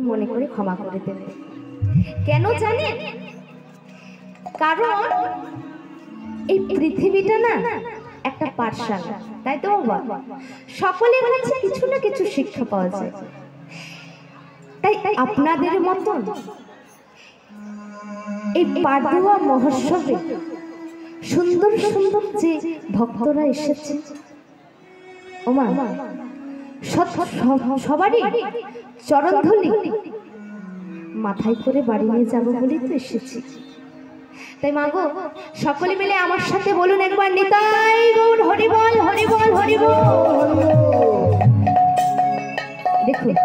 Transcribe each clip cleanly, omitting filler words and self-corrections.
মনে করে ক্ষমা করে দেবে। কেন জানেন? কারণ এই পৃথিবীটা না একটা পাঠশালা, তাই তো বাবা? সকলের কাছে কিছু না কিছু শিক্ষা পাওয়া যায়। তাই আপনাদের মতন এই পাড়ুয়া মহোৎসবে সুন্দর সুন্দর যে ভক্তরা এসেছে, ওমা সবারই চরণধুলি মাথায় করে বাড়ি নিয়ে যাবো বলেই তো এসেছি। তাই মা গো, সকলে মিলে আমার সাথে বলুন একবার, নিতাই গৌর হরি বল, হরি বল, হরি বল। দেখুন,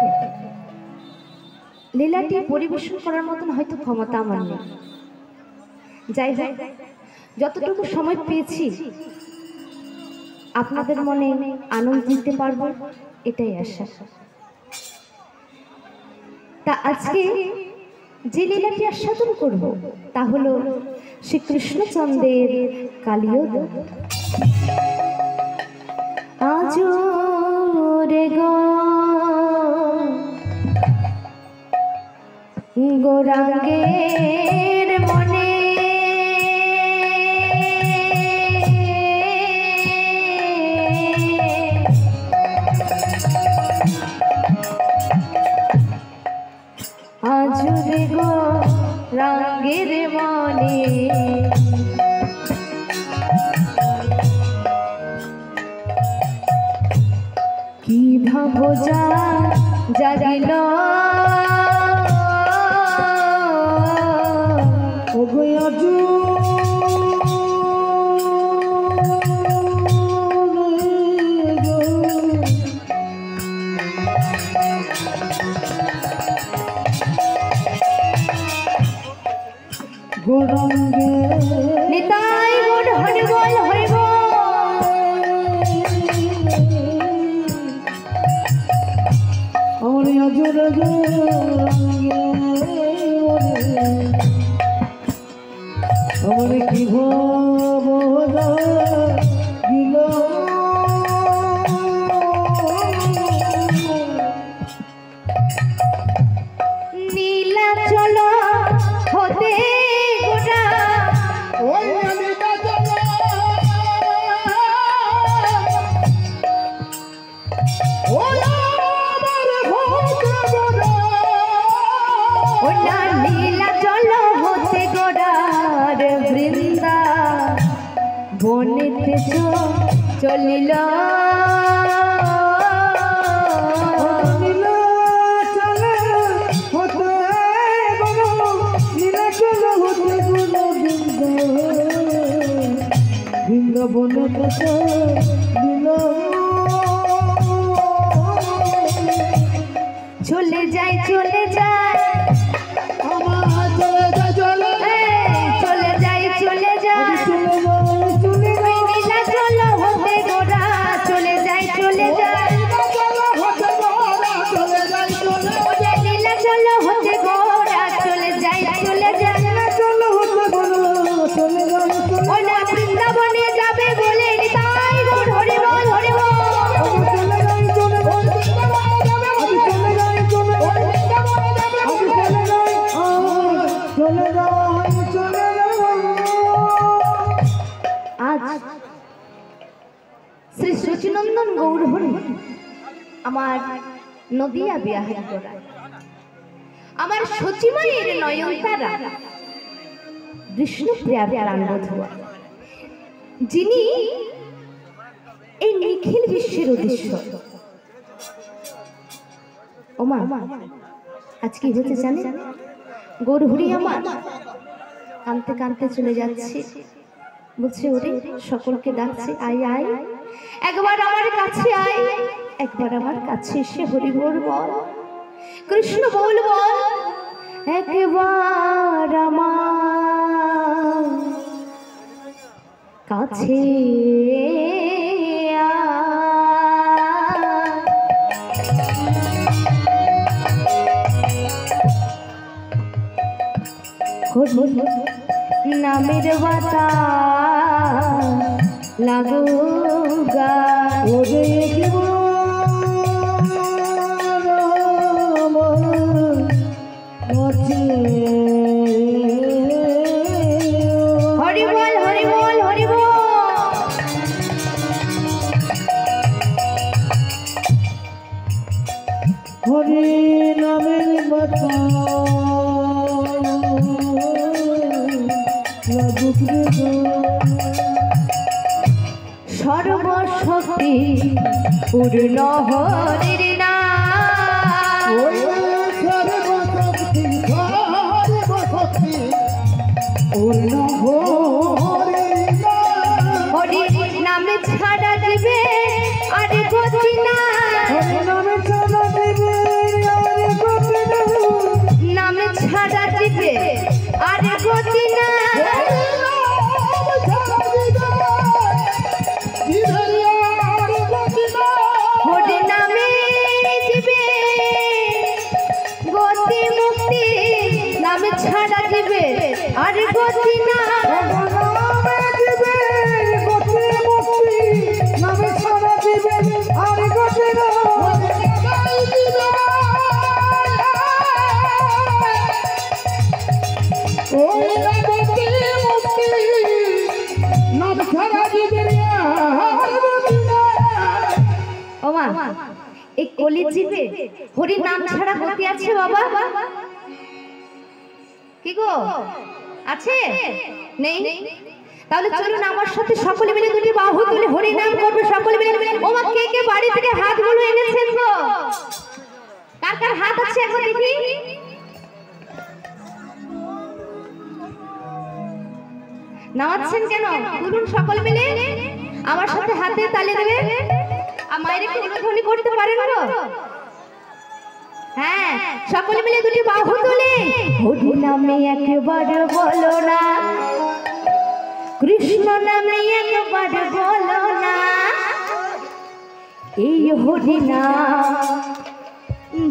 লীলাটি পরিবেশন করার মতন হয়তো ক্ষমতা আমার নেই। যাই হোক, যতটুকু সময় পেয়েছি আপনাদের মনে আনন্দ দিতে পারবো, এটাই আশা। তা আজকে যে লীলাটি আস্বাদন করব তা হলো শ্রীকৃষ্ণচন্দ্রের কালীয় দূত। আজ রে গৌরাঙ্গের মনে আজুরে গো রাঙ্গের মনে কি ভাবজা জাগিল নিতাই গৌর হরি বল, হরি বল। আমার কি দিল নীলা চলো হতে গোটা, নীলা চলো হতে গোড়ার বৃন্দা বনেতে চলিল বৃন্দাবনে দিল চলে যায়, চলে যায়, আমার চলে যায়, চলে যায়, চলে যায়, নীলা চলো হতে গোড়া চলে যায়, চলে যায়, নীলা চলো হতে গোড়া চলে যায়, চলে যায়, ওনা বৃন্দাবনে যাবে বলে নিতাই গৌর হরি বল, হরি বল। আজ শ্রী সচিনন্দন গৌর হরি আমার নদিয়া বিহারী গোড়া, আমার সচিমায়ের নয়নতারা বিষ্ণুপ্রিয়া প্রাণবধূয়া, যিনি এই নিখিল বিশ্বের উদ্দেশ্য। ওমা, আজ কি হয়েছে জানেন? গৌর হরি আমার কাঁদতে কাঁদতে চলে যাচ্ছে, বলছে ওরে সকলকে ডাকছে, আয় আয় একবার আমার কাছে আয়, একবার আমার কাছে এসে হরি বল বল, কৃষ্ণ বল বল, একবার আমার কাছে নামের বাতা লাগুগা ওরে কথা লাগুক রে গো। সর্বশক্তি পূর্ণ হরির নাম ওই সর্বশক্তি সর্বশক্তি পূর্ণ হরির নাম। হরি নামে ছাড়া দিবে আর গতি না হরি নামে ছাড়া দিবে আর গতি না। নামে ছাড়া দিবে আর গতি না হরি নামে দিবে গতি মুক্তি নামে ছাড়া দিবে আর গতি না ওমা এই কলি জীবে হরি নাম ছাড়া গতি আছে বাবা? কি গো আছে? নেই? তাহলে চলুন আমার সাথে সকলে মিলে দুটি বাহু তুলে হরি নাম করবো সকলে মিলে। ওমা কে কে বাড়ি থেকে হাতগুলো এনেছেন গো? কার কার হাত আছে একবার দেখি? নামাচ্ছেন কেন? তুলুন সকলে মিলে আমার সাথে হাতে তালি দেবে। আর মায়ের একটু উলুধ্বনি করতে পারেন গো? হ্যাঁ, সকলে মিলে দুটি বাহু তুলে হরি নামে একবার বলো না, কৃষ্ণ নামে একবার বলো না, এই হরি নাম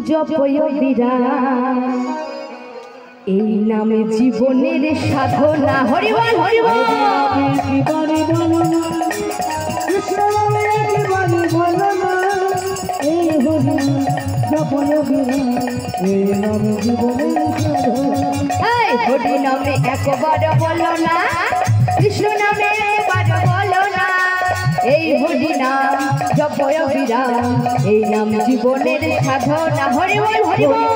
জপয় বিরাম, এই নামে জীবনের সাধনা। হরি বল হরি বল। হরি নামে একবার বলো না, কৃষ্ণ নামে একবার বলো না, এই হরি নাম জপয় বিরাম, এই নাম জীবনের সাধনা। হরি বল হরি বল।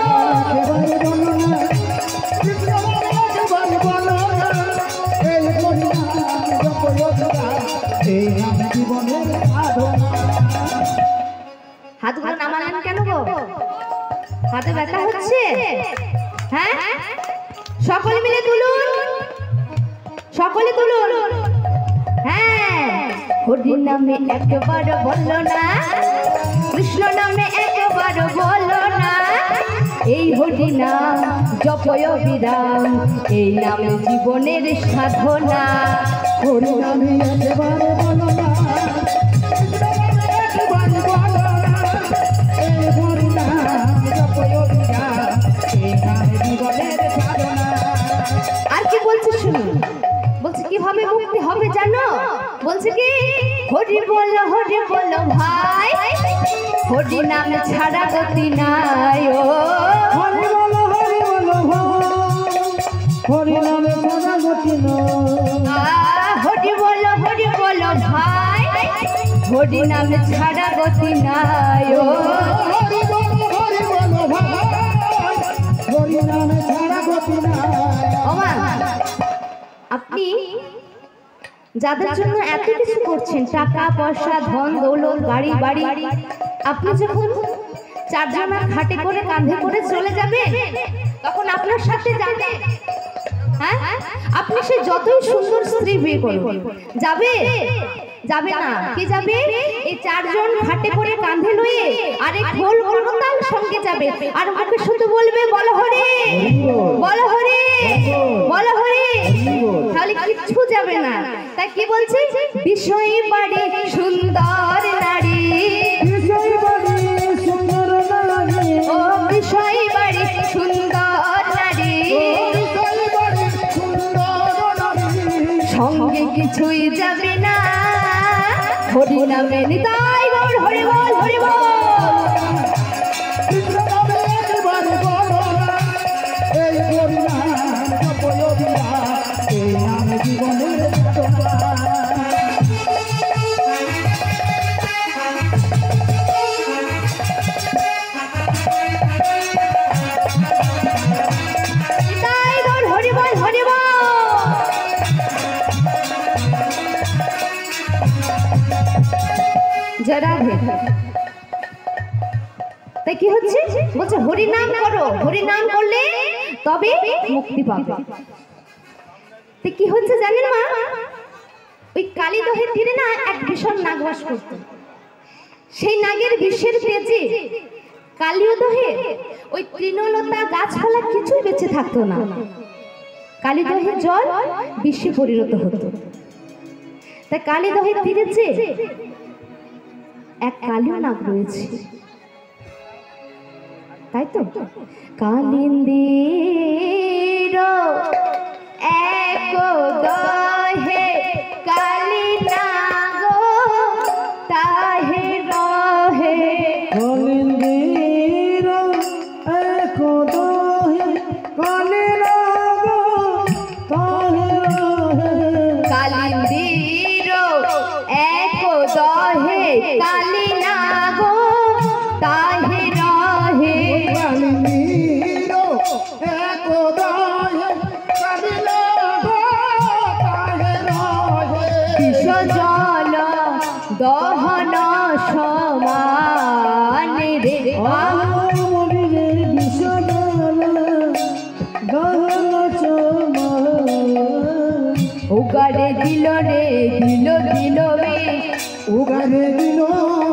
হাতগুলো নামালেন কেন গো? হাতে ব্যথা হচ্ছে? হ্যাঁ, সকলে মিলে তুলুন, সকলে তুলুন। হ্যাঁ, হরি নামে একবার বলো না, কৃষ্ণ নামে একবার বলো না, এই হরি নাম জপয় বিরাম, এই নাম জীবনের সাধনা। হরি নামে একবার বলো না, আর কি বলছে শুনুন। বলছে কিভাবে মুক্তি হবে জানো? বলছে কি হরি বলো ভাই, হরি নাম ছাড়া গতি নাই। ও হরি বলো ভাই, হরি নামে ছাড়া গতি নাই। হরি বলো ভাই, হরি নাম ছাড়া গতি নাই। ও হরি বলো ভাই, হরি নামে ছাড়া গতি নাই। ওমা আপনি যাদের জন্য এত কিছু করছেন, টাকা পয়সা ধন দৌলত গাড়ি বাড়ি, আপনি যখন চারজনের ঘাটে করে কাঁধে করে চলে যাবেন, তখন আপনার সাথে যাবে, হ্যাঁ আপনি সে যতই সুন্দর স্ত্রী বিয়ে করবেন, যাবে যাবে না? কে যাবে? এই চারজন ঘাটে করে কাঁধে লয়ে আর এই খোল করতাল সঙ্গে যাবে, আর মুখে শুধু বলবে বলো হরি বলো হরি বলো হরি, তাহলে কিচ্ছু যাবে না। তাই কি বলছে? বিষয় বাড়ি সুন্দর নারী, ও বিষয় বাড়ি সুন্দর নারী, সঙ্গে কিছুই যাবে না, হরি নামে নিতাই গৌর। হরি বল হরি বল। বলছে রাধে। তাই কি হচ্ছে, বলছে হরি নাম করো, হরি নাম করলে তবে মুক্তি পাবে। তো কি হচ্ছে জানেন মা, ওই কালীদহের তীরে না এক ভীষণ নাগ বাস করত। সেই নাগের বিষের তেজে কালীদহে ওই তৃণলতা গাছপালা কিছুই বেঁচে থাকতো না। কালীদহের জল বিষে পরিণত হতো। তাই কালীদহের তীরে যে এক কালীয় নাগ রয়েছে, তাই তো কালিন্দির এক দহে কালী নাগ তাহে রহে। কালিন্দির এক দহে কালী নাগ তাহে রহে। কালিন্দির এক দহে কালী নাগ তাহে রহে। কালিন্দির এক দহে কালী নাগ তাহে রহে। বিষ জল দহন সমান রে মরিরে বিষদল দহন সমান। উগারে দিল রে দিল দিল বিষ, উগারে দিল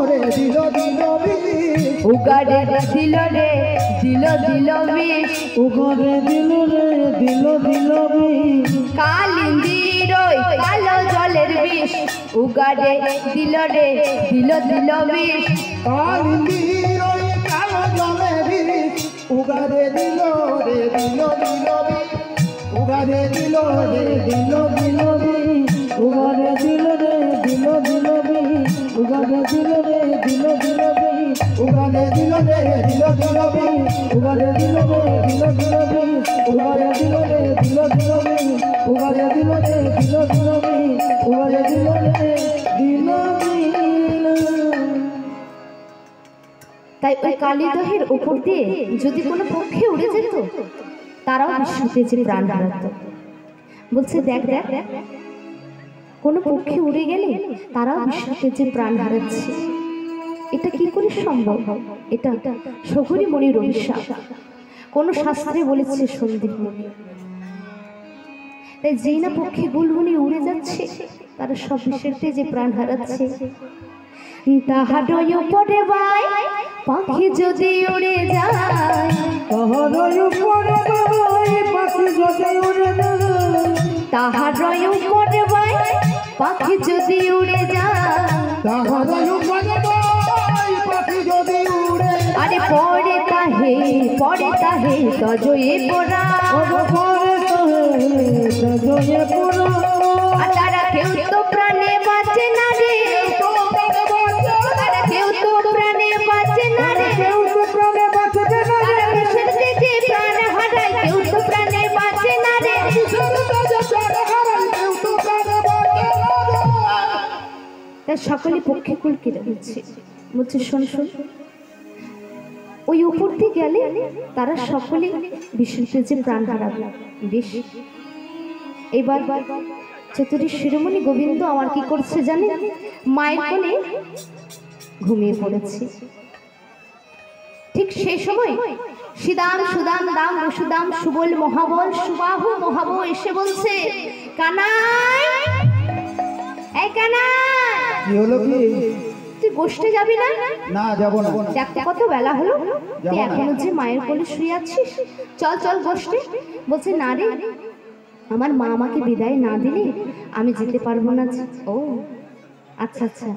রে দিল দিল বিষ। উগারে দিল রে দিল দিল বিষ। উগারে দিল রে দিল দিল বিষ। কালিন্দির ওই কালো জলের বিষ, উগারে দিল রে দিল দিল বিষ। কালিন্দির ওই কালো জলে বিষ। উগারে দিল রে দিল দিল বিষ। উগারে দিল রে দিল দিল বিষ। উগারে দিল রে দিল দিল বিষ। উগারে দিল রে দিল দিল বিষ। উগারে দিল রে দিল দিল বিষ। উগারে দিল রে দিল দিল বিষ। উগারে দিল রে দিল দিল বিষ। উগারে দিল রে দিল দিল বিষ। উগারে দিল রে দিল দিল। তাই ওই কালীদহের উপর দিয়ে যদি কোনো পক্ষে উড়ে যেত, তারাও বিশ্বতে যে প্রাণ হারাত। বলছে দেখ দেখ, কোনো পক্ষে উড়ে গেলে তারাও বিশ্বতে যে প্রাণ হারাচ্ছে। এটা কি করে সম্ভব? এটা সঘরি মনির অভিশাপ। কোন শাস্ত্রে বলেছে সন্দীপ মনি। তাই যেই না পক্ষে গুলগুলি উড়ে যাচ্ছে, তারা সব বিশ্বতে যে প্রাণ হারাচ্ছে। তাহার উপরে ভাই পাখি যদি উড়ে যায়, তাহার উপরে ভাই পাখি যদি উড়ে যায়। তাহার উপরে ভাই পাখি যদি উড়ে যায়। তাহার উপরে ভাই পাখি যদি উড়ে যায়। আরে পড়ে তাহে তজয়ে পোড়া। পরে তাহে পুরা। আর তারা কেউ তো প্রাণে বাঁচে না রে, তারা কেউ তো প্রাণে বাঁচে না রে। কেউ তো প্রাণে বাঁচবে না রে। তারা বিষের তেজে প্রাণ হারায়, কেউ তো প্রাণে বাঁচে না রে। তাই সকলে পক্ষে কুলকে রয়েছে। বলছে শোন শোন, ওই উপর দিয়ে গেলে তারা সকলে বিষের তেজে প্রাণ হারাবে। বেশ, এবার চতুরী শিরোমণি গোবিন্দ আমার কি করছে জানে, মায়ের কোলে ঘুমিয়ে পড়েছে। ঠিক সেই সময় সিদাম সুদাম দাম বসুদাম সুবল মহাবল সুবাহু মহাবল এসে বলছে, কানাই এই কানাই, কি হলো কি? তুই গোষ্ঠে যাবি না? না যাব না। দেখতে কত বেলা হলো, তুই এখনো যে মায়ের কোলে শুয়ে আছিস, চল চল গোষ্ঠে। বলছে না রে, আমার মা আমাকে বিদায় না দিলে আমি যেতে পারবো না। ও আচ্ছা আচ্ছা,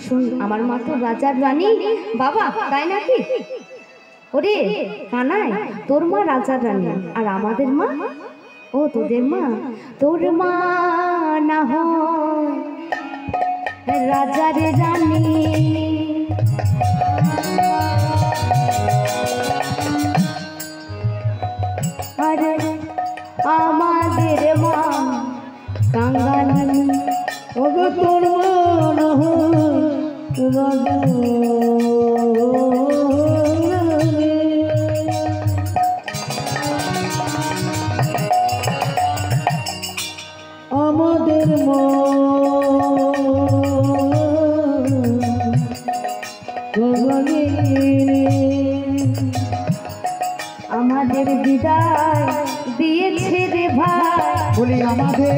শুন, আমার মা তো রাজার রানী বাবা, তাই নাকি? ওরে কানাই, তোর মা রাজার রানী আর আমাদের মা, ও তোদের মা, তোর মা না হয় রাজার রানী। আরে আমাদের মা কাঙ্গালি। ওগো তোর মন আমাদের মন আমাদের বিদায় দিয়েছে রে ভাই। বলি আমাদের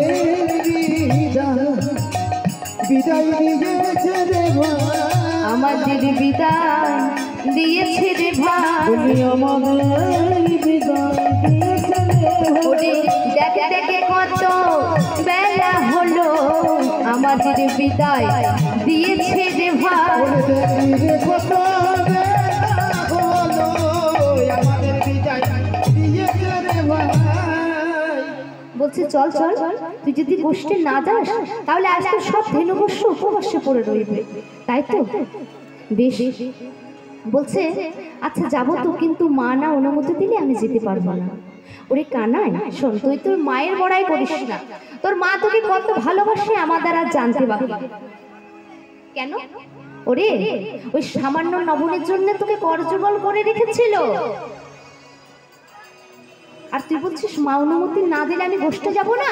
বিদায় দিয়েছে রে ভাই, আমাদের বিদায় দিয়েছে রে ভাই। বলি আমাদের বিদায় দিয়েছে রে ভাই। ওরে দেখে দেখে কত বেলা হলো, আমাদের বিদায় দিয়েছে রে ভাই। বলে দেখি রে কত বেলা হলো, আমাদের বিদায় দিয়েছে রে ভাই। বলছে চল চল, তুই যদি গোষ্ঠে না যাস তাহলে আজকে সব ধেনুবর্ষ উপবাসে পড়ে রইবে, তাই তো? বেশ, বলছে আচ্ছা যাবো তো, কিন্তু মা না অনুমতি দিলে আমি যেতে পারবো না। ওরে কানাই শোন, তুই তোর মায়ের বড়াই করিস না, তোর মা তোকে কত ভালোবাসে আমাদের আর জানতে বাকি। কেন? ওরে ওই সামান্য নবনের জন্য তোকে করজোগাল করে রেখেছিল, আর তুই বলছিস মা অনুমতি না দিলে আমি গোষ্ঠে যাব না?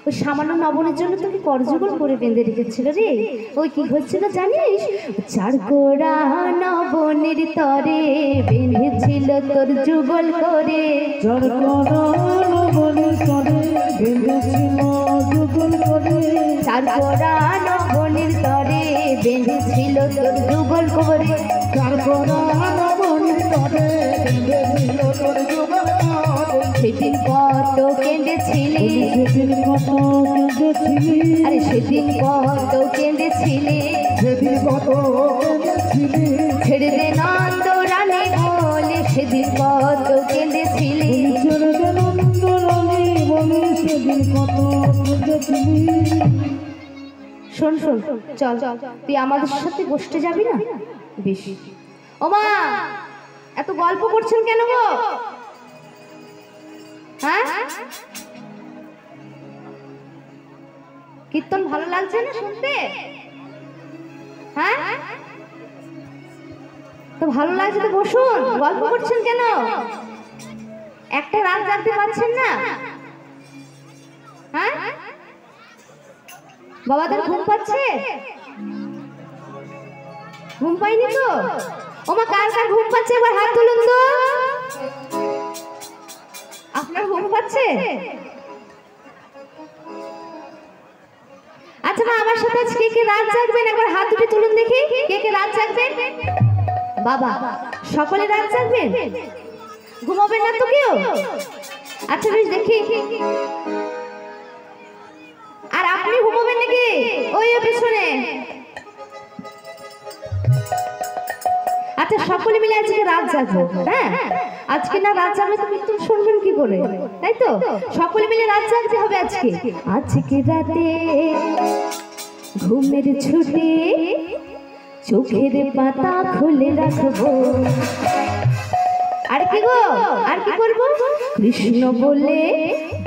ওই সামান্য নবনের জন্য তোকে করজোগাল করে বেঁধে রেখেছিল রে। ওই কি হয়েছিল জানিস? চার কোড়া নবনের তরে বেঁধেছিল তোর যুগল করে। চার কোড়া নবনের তরে বেঁধেছিল যুগল করে। চার কোড়া নবনের তরে বেঁধেছিল তোর যুগল করে। চার কোড়া নবনের তরে বেঁধেছিল তোর যুগল করে। সেদিন কত কেঁদেছিলি, সেদিন কত কেঁদেছিলি, আরে সেদিন কত কেঁদেছিলি, সেদিন কত কেঁদেছিলি। ছেড়ে দে নন্দ রানী বলে সেদিন কত কেঁদেছিলি। ছেড়ে দে নন্দ রানী বলে সেদিন কত কেঁদেছিলি। শোন শোন, চল তুই আমাদের সাথে গোষ্ঠে যাবি না? বেশ। ও মা, এত গল্প করছেন কেন গো? হ্যাঁ, কীর্তন ভালো লাগছে না শুনতে? হ্যাঁ তো ভালো লাগছে তো বসুন, গল্প করছেন কেন? একটা রাত জাগতে পারছেন না? হ্যাঁ বাবাদের ঘুম পাচ্ছে? ঘুম পাইনি তো? ওমা কার কার ঘুম পাচ্ছে একবার হাত তুলুন তো। আপনার ঘুম পাচ্ছে? আচ্ছা মা, আমার সাথে আজ কে কে রাত জাগবেন একবার হাত দুটো তুলুন দেখি। কে কে রাত জাগবেন? বাবা সকলে রাত জাগবেন? ঘুমাবেন না তো কেউ? আচ্ছা বেশ দেখি। আর আপনি ঘুমাবেন নাকি? ওই পেছনে। আচ্ছা সকলে মিলে আজকে রাত জাগবো। হ্যাঁ, আজকে না রাত জাগলে তো কীর্তন শুনবেন কি করে, তাই তো? সকলে মিলে রাত জাগতে হবে আজকে। আজকে রাতে ঘুমের ছুটি চোখের পাতা খুলে রাখবো। আর কি গো, আর কি করবো? কৃষ্ণ বলে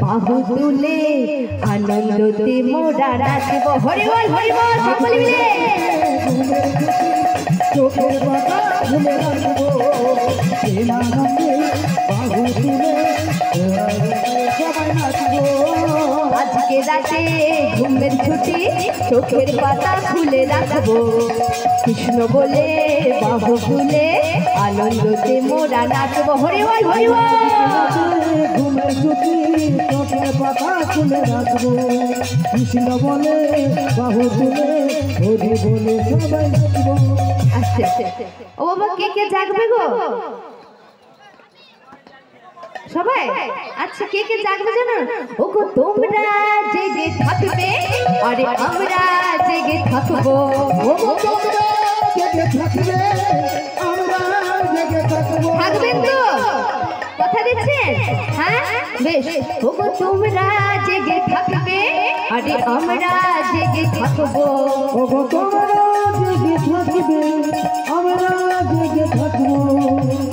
বাহু তুলে আনন্দতে মোরা নাচব। হরি বল হরি বল, সকলে মিলে। চোখের পাতা খুলে রাখবো, আনন্দে বাহু তুলে সবাই নাচবো। আজকে রাতে ঘুমের ছুটি চোখের পাতা খুলে রাখবো। কৃষ্ণ বলে বাহু তুলে আনন্দতে মোরা নাচব। হরি বল হরি বল। ঘুমের ছুটি চোখের পাতা খুলে রাখবো, কৃষ্ণ বলে বাহু তুলে হরি বলে সবাই নাচবো। আচ্ছা ও বাবা, কে কে জাগবে গো সবাই? আচ্ছা কে কে জাগবে জানো? ও গো তোমরা জেগে থাকবে, আরে আমরা জেগে থাকবো। ও গো তোমরা জেগে থাকবে, আমরা জেগে থাকবো। থাকবেন তো? কথা দিচ্ছেন? হ্যাঁ বেশ। ও গো তোমরা জেগে থাকবে, আরে আমরা জেগে থাকবো। ও গো তোমরা জেগে থাকবে, আমরা জেগে থাকবো।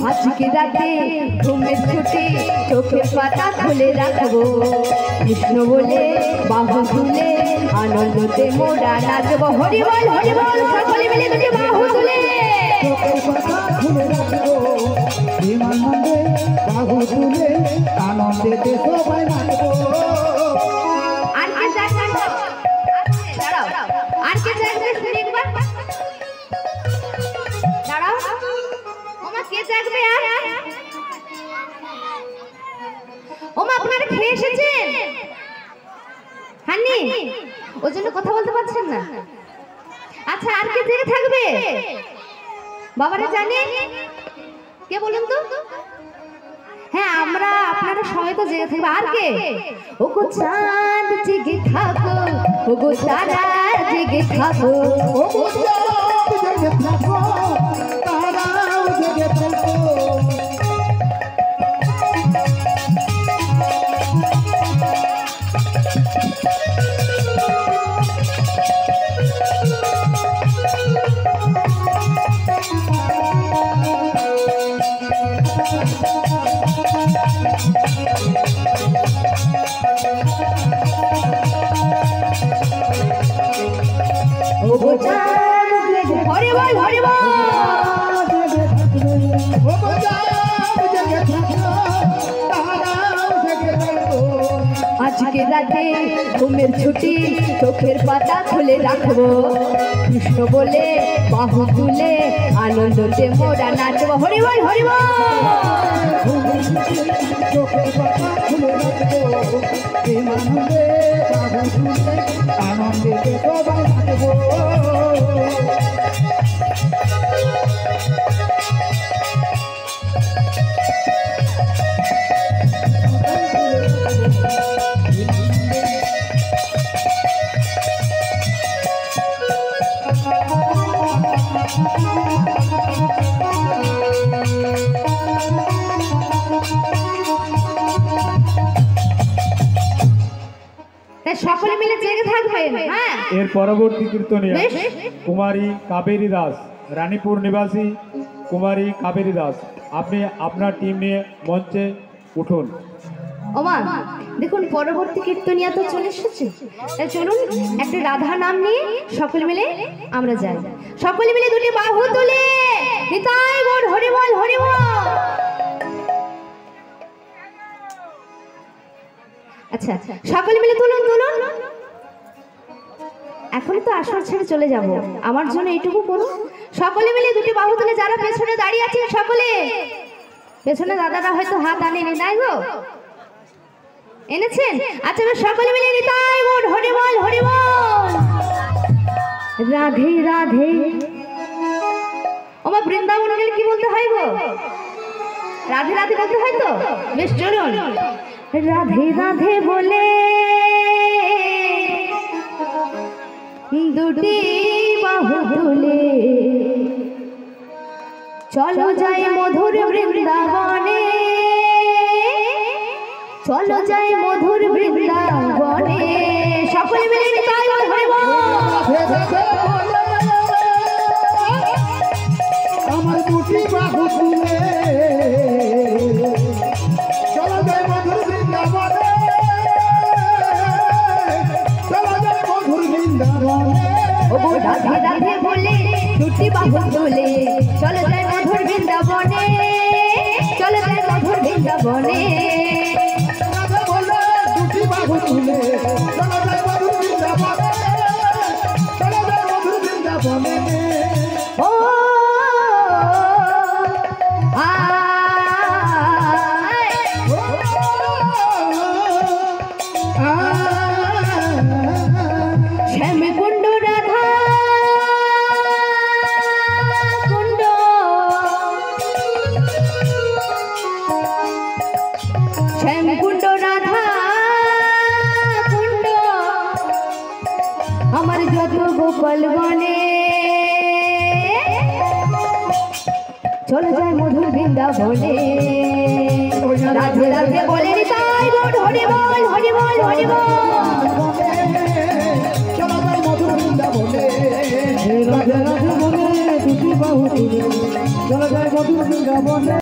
আজকে রাতে ঘুমের ছুটি চোখের পাতা খুলে রাখবো। কৃষ্ণ বলে বাহু তুলে আনন্দতে মোরা নাচব। হরি বল হরি বল, সকলে মিলে দুটি বাহু তুলে চোখের পাতা খুলে রাখবো, আনন্দে বাহু তুলে আনন্দেতে সবাই নাচবো। আর কে জাগবে? দাঁড়াও, আর কে জাগবে শুনি একবার। দাঁড়াও, ওমা কে জাগবে? আর ও মা আপনারা খেয়ে এসেছেন? হানি ওই জন্য কথা বলতে পারছেন না। আচ্ছা আর কে জেগে থাকবে? বাবারা জানে কে বলুন তো? হ্যাঁ আমরা আপনারা সবাই তো জেগে থাকবে। আর কে? ও গো চাঁদ জেগে থাকো, ও গো তারা জেগে থাকো, ও গো চাঁদ জেগে থাকো, তারাও জেগে থাকো। ও গো চাঁদ জেগে হরি বল হরি বল। ও গো চাঁদ জেগে থাকো, তারাও জেগে থাকো। আজকে রাতে ঘুমের ছুটি, চোখের পাতা খুলে রাখবো, কৃষ্ণ বলে বাহু তুলে আনন্দতে মোরা নাচবো। হরি বল হরি বল। চোখের পাতা খুলে রাখবো, আনন্দে বাবু তুলে আনন্দে সবাই থাকবো। তাই সকলে মিলে জেগে থাকবেন। হ্যাঁ এর পরবর্তী কীর্তনিয়া বেশ। কুমারী কাবেরী দাস, রানীপুর নিবাসী কুমারী কাবেরী দাস, আপনি আপনার টিম নিয়ে মঞ্চে উঠুন। ওমা দেখুন পরবর্তী কীর্তনিয়া তো চলে এসেছে, তাই চলুন একটা রাধা নাম নিয়ে সকলে মিলে আমরা যাই। সকলে মিলে দুটি বাহু তুলে নিতাই গৌর হরি বল হরি বল। আচ্ছা সকলে মিলে তুলুন তুলুন। এখনই তো আসর ছেড়ে চলে যাব, আমার জন্য এইটুকু করুন। সকলে মিলে দুটি বাহু তুলে, যারা পেছনে দাঁড়িয়ে আছেন সকলে, পেছনে দাদারা হয়তো হাত আনেনি, তাই গো এনেছেন? আচ্ছা সকলে মিলে নিতাই গৌর হরি বল হরি বল। রাধে রাধে। ওমা বৃন্দাবন গেলে কি বলতে হয় গো? রাধে রাধে বলতে হয় তো? বেশ চলুন। রাধে রাধে বলে দুটি বাহু তুলে চলো যাই মধুর বৃন্দাবনে, চলো যাই মধুর বৃন্দাবনে। সকলে মিলে নিতাই গৌর হরি বল। আমার দুটি বাহু তুলে চলো যাই মধুর বৃন্দাবনে, চলো যাই মধুর বৃন্দাবনে। ও গো রাধে রাধে বলে দুটি বাহু তুলে চলো যাই মধুর বৃন্দাবনে, চলো যাই মধুর বৃন্দাবনে। রাধা বলে দুটি বাহু তুলে চলো যাই মধুর বৃন্দাবনে, চলো যাই মধুর বৃন্দাবনে। ও আয় শ্যাম কুণ্ড রাধা কুণ্ড, শ্যাম কুণ্ড রাধা কুণ্ড, আমার যত গোপাল বনে চলে যায় মধুর বৃন্দাবনে। রাধে রাধে বলে নিতাই গৌর হরি বল হরি বল হরি বল। চলো যাই মধুর বৃন্দাবনে, রাধে রাধে বলে দুটি বাহু তুলে চলো যাই মধুর বৃন্দাবনে।